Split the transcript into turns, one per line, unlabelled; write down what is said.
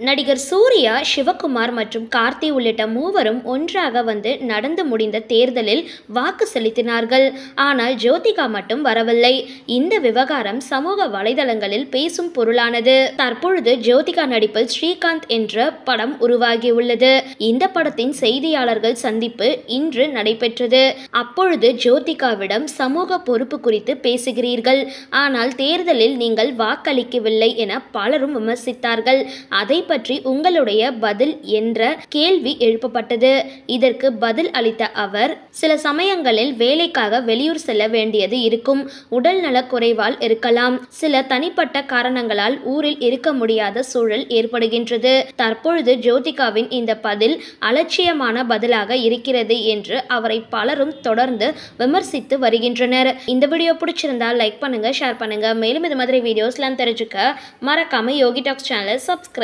நடிகர் சூர்யா, சிவகுமார் மற்றும் கார்த்தி உள்ளிட்ட மூவரும் ஒன்றாக வந்து நடந்து முடிந்த தேர்தலில் வாக்கு செலுத்தினார்கள். ஆனால் ஜோதிகா மட்டும் வரவில்லை. இந்த விவகாரம் சமூக வலைதளங்களில் பேசும் பொருளானது. தற்பொழுது ஜோதிகா நடிப்பில் ஸ்ரீகாந்த் என்ற படம் உருவாகியுள்ளது. இந்த படத்தின் செய்தியாளர்கள் சந்திப்பு இன்று நடைபெற்றது. அப்பொழுது ஜோதிகாவிடம் சமூக பொறுப்பு குறித்து பேசுகிறீர்கள், ஆனால் தேர்தலில் நீங்கள் வாக்களிக்கவில்லை என பலரும் விமர்சித்தார்கள். அதை பற்றி உங்களுடைய பதில் என்ற கேள்வி எழுப்பப்பட்டது. இதற்கு பதில் அளித்த அவர், சில சமயங்களில் வேலைக்காக வெளியூர் செல்ல வேண்டியது இருக்கும், உடல் நலக்குறைவால் இருக்கலாம், சில தனிப்பட்ட காரணங்களால் ஊரில் இருக்க முடியாத சூழல் ஏற்படுகின்றது. தற்பொழுது ஜோதிகாவின் இந்த பதில் அலட்சியமான பதிலாக இருக்கிறது என்று அவரை பலரும் தொடர்ந்து விமர்சித்து வருகின்றனர். இந்த வீடியோ பிடிச்சிருந்தால் லைக் பண்ணுங்க, ஷேர் பண்ணுங்க. மேலும் இது மாதிரி வீடியோஸ்லாம் தெரிஞ்சுக்க மறக்காம யோகி டாக்ஸ் சேனலை சப்ஸ்கிரைப்